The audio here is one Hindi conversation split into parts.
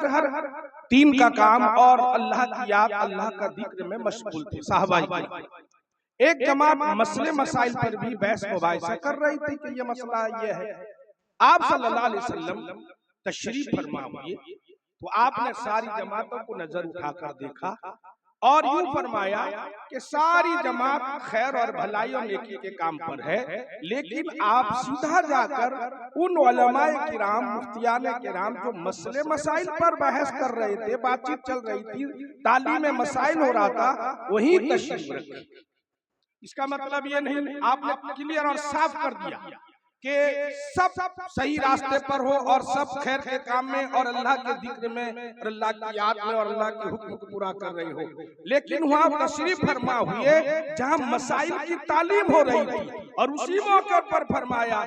हर तीन का काम और अल्लाह की याद, अल्लाह का जिक्र में मशगूल थे साहबाई। एक जमात मसले मसाइल पर भी बहस मुबाहिसा कर रही थी कि ये मसला ये है। आप सल्लल्लाहु अलैहि वसल्लम तशरीफ फरमा हुए तो आपने सारी जमातों को नजर उठाकर देखा और यूं फरमाया कि सारी जमात खैर और भलाई और नेकी के काम पर है, लेकिन आप सीधा जाकर उन उलमाए किराम, मुफ्तियाने किराम जो मसले मसाइल पर बहस कर रहे थे, बातचीत चल रही थी, तालीम मसाइल हो रहा था, वहीं तशरीफ रखी। इसका मतलब ये नहीं, आपने क्लियर और साफ कर दिया कि सब सही रास्ते पर हो और सब खैर के काम में और अल्लाह के जिक्र में और अल्लाह की याद में और अल्लाह के हुक्म को पूरा कर रही हो। लेकिन वहां तशरीफ फरमा हुए जहां मसाइल की तालीम हो रही थी और उसी मौके पर फरमाया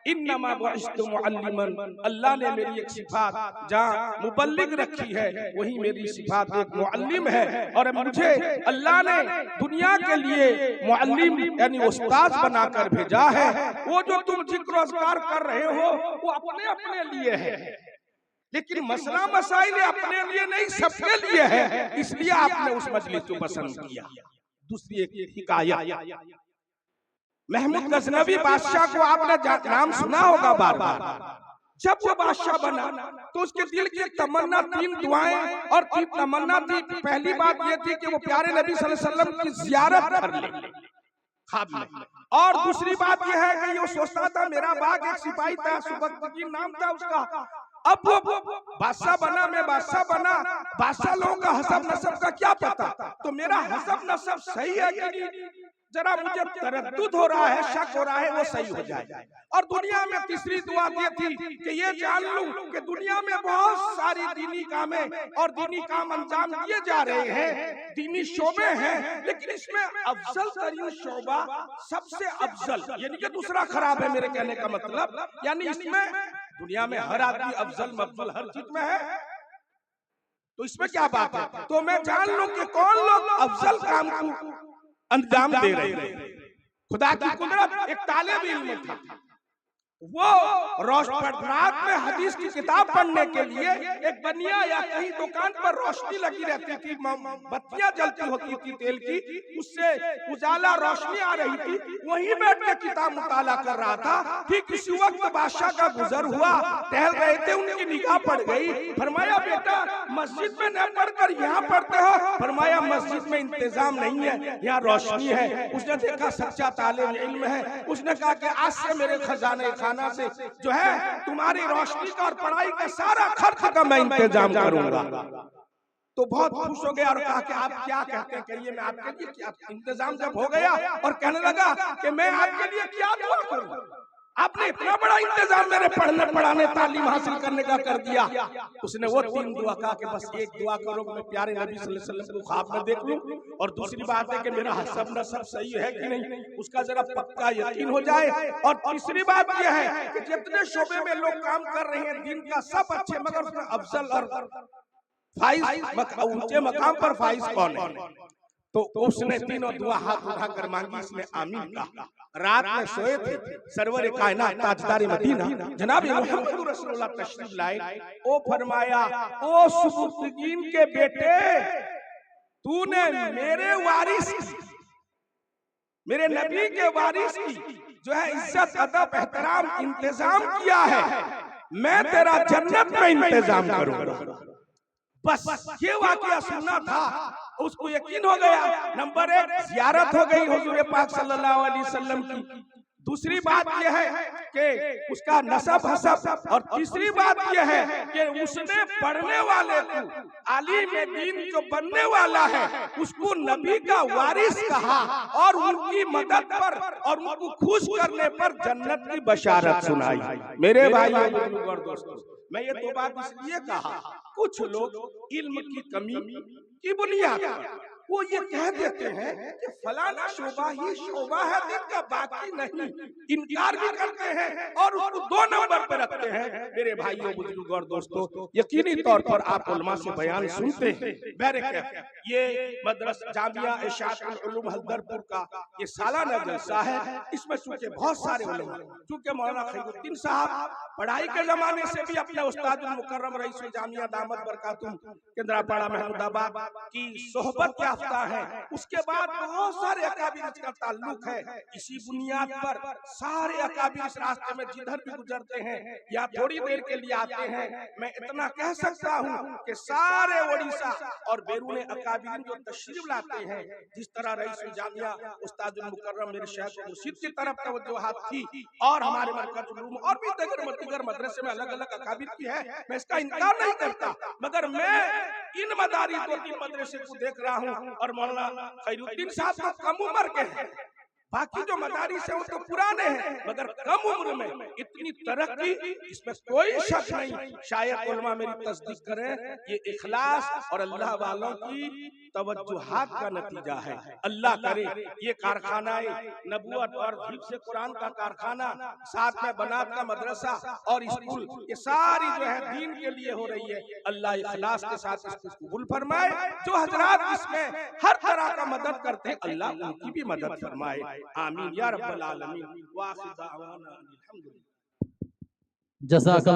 इन्नमा बुइस्तु मुअल्लिमन, अल्लाह ने मेरी एक सिफात जहां मुबल्लिग रखी है वही मेरी सिफात एक मुअल्लिम है और मुझे अल्लाह ने दुनिया के लिए मुअल्लिम यानी उस्ताद बनाकर भेजा है। वो जो तुम रोजगार कर रहे हो वो अपने अपने लिए है, लेकिन मसला मसाइल अपने लिए नहीं सबके लिए है, इसलिए आपने उस मजलिस को पसंद किया। दूसरी एक हिकायत, महमूद गजनवी बादशाह को आपने नाम सुना होगा बार बार। जब वो बादशाह बना तो उसके दिल की तमन्ना, तीन दुआएं और तीन तमन्ना थी। पहली बात ये थी कि वो प्यारे नबी सल्लल्लाहु अलैहि वसल्लम की जियारत कर ले ख्वाब में, और दूसरी बात यह है कि ये सोचता था मेरा बाग एक सिपाही था, सुबकतगीन नाम था उसका, अब वो बादशाह बना, मैं बादशाह बना, बादशाह लोगों का हसब नसब का क्या पता, तो मेरा हसब नसब सही है कि नहीं, जरा मुझे तरद्दुद हो रहा है, शक हो रहा है, वो सही हो जाए। और दुनिया में तीसरी दुआ ये थी कि ये जान लूं कि दुनिया में बहुत सारी दीनी कामें और दीनी काम अंजाम दिए जा रहे हैं, दीनी शोबे हैं, लेकिन इसमें अफजल तरीन शोबा सबसे अफजल, यानी कि दूसरा खराब है, मेरे कहने का मतलब, यानी इसमें दुनिया में हर आदमी अफजल मफजल हर चीज में है, तो इसमें क्या बात है। तो मैं जान लूं कि कौन लोग अफजल काम को अंजाम दे रहे हैं। खुदा की कुदरत, एक तालिब इल्म था, वो रात में हदीस की किताब पढ़ने के लिए एक बनिया या कहीं दुकान पर रोशनी लगी रहती थी, बत्तियां जलती होती थी तेल की, उससे उजाला रोशनी आ रही थी, वहीं बैठ के किताब मुताला कर रहा था। ठीक इसी वक्त बादशाह का गुजर हुआ, टहल रहे थे, उनकी निगाह पड़ गई, फरमाया बेटा मस्जिद में न पढ़कर यहाँ पढ़ते हो, फरमाया मस्जिद में इंतजाम नहीं है, यहाँ रोशनी है। उसने देखा सच्चा तालिब इल्म है, उसने कहा कि आज से मेरे खजाने से जो है तुम्हारी रोशनी का और पढ़ाई का सारा खर्च का मैं इंतजाम करूंगा। तो बहुत खुश हो गया और कहा कि आप क्या कहते हैं, कहिए मैं आपके लिए क्या। इंतजाम जब हो गया और कहने लगा कि मैं आपके लिए क्या दुआ करूं, आपने इतना बड़ा इंतजाम मेरे पढ़ने पढ़ाने तालीम हासिल करने का कर दिया। उसने वो तीन दुआ कहा कि बस एक दुआ करो कि मैं प्यारे नबी सल्लल्लाहु अलैहि वसल्लम को ख्वाब में देख लूं, और दूसरी बात है कि मेरा हसब नसब सही है कि नहीं, उसका जरा पक्का यकीन हो जाए, और तीसरी बात यह है कि जितने शोबे में लोग काम कर रहे हैं दिन का सब अच्छे, मगर उसमें अफजल और फाइज ऊंचे मकाम पर फाइज कौन है। तो उसने तीनों दुआ हाथ उठाकर मांगी, इसने आमीन कहा। रात में सोए थे, सरवर कायनात ताजदार मदीना जनाब मुहम्मद रसूलुल्लाह तशरीफ लाए। ओ फरमाया, ओ सुबुतगीन के बेटे, तूने मेरे वारिस की, मेरे नबी के वारिस की जो है इज्जत अदब एहतराम इंतजाम किया है, मैं तेरा जन्नत में इंतजाम करूंगा। बस ये वाकया सुनना था, उसको यकीन हो गया। नंबर एक, जियारत हो गई हुजूर पाक सल्लल्लाहु अलैहि वसल्लम की। दूसरी बात यह है कि उसका नसब हसब, और तीसरी बात यह है कि उसने पढ़ने वाले को, आलिम दीन जो बनने वाला है, उसको नबी का वारिस कहा और उनकी मदद पर और उनको खुश करने पर जन्नत की बशारत सुनाई। मेरे भाई और दोस्तों, मैं ये दो बात इसलिए कहा, कुछ लोग इल्म की कमी की बुनियाद पर वो ये कह देते हैं कि फलाना शोभा ही शोभा है दिन का, बाकी नहीं। इनकार भी करते हैं और उसको 2 नंबर पे रखते हैं। मेरे भाइयों, बुजुर्गों और दोस्तों, यकीनी तौर पर आप उलमा से बयान सुनते हैं। बैरकैफ ये मदरसा जामिया इरशादुल उलूम हल्दरपुर का ये सालाना जलसा है। इसमें चूंकि बहुत सारे उलमा, चूंकि मौलाना खैरुद्दीन साहब पढ़ाई के जमाने से भी अपने उस्ताद मुकर्रम रईस जामिया दामद बरकातुम केंद्रापाड़ा महमूदाबाद की सोहबत याफ्ता है। उसके बाद बहुत सारे अकाबिर का ताल्लुक है। इसी बुनियाद पर सारे अकाबिर इस रास्ते में जिधर भी गुजरते हैं या थोड़ी देर के लिए आते हैं, मैं इतना कह सकता हूँ कि सारे ओडिशा और बैरून अकाबिर जो तशरीफ लाते हैं, जिस तरह रईस जामिया उस्ताद मुकर्रम मेरे शेख मुर्शिद की तरफ तवज्जुहात थी और हमारे मरकज उलूम और भी दीगर मदरसे में अलग अलग अकाबिर की है, मैं इसका इनकार नहीं करता। मगर मैं इन मदारी 2-3 मदरसे को देख रहा हूँ और मौलाना खैरुद्दीन साहब तो कम उम्र के हैं, बाकी जो मदारिस है वो तो पुराने हैं, मगर कम उम्र में इतनी तरक्की, इसमें कोई शक नहीं। शायद उलमा मेरी तस्दीक करें, ये इखलास और अल्लाह वालों की तवज्जुहात का नतीजा है। अल्लाह करे ये कारखाना नबूवत और हिफ्ज़ से कुरान का कारखाना, साथ में बनात का मदरसा और स्कूल, ये सारी जो है दीन के लिए हो रही है। अल्लाह इखलास के साथ इसको कबूल फरमाए। जो हजरात इसमें हर तरह का मदद करते हैं, अल्लाह उनकी भी मदद फरमाए। आमीन या रब्बल आलमीन। वाखिर दावाना अनिल हम्दुलिल्लाह। जज़ाक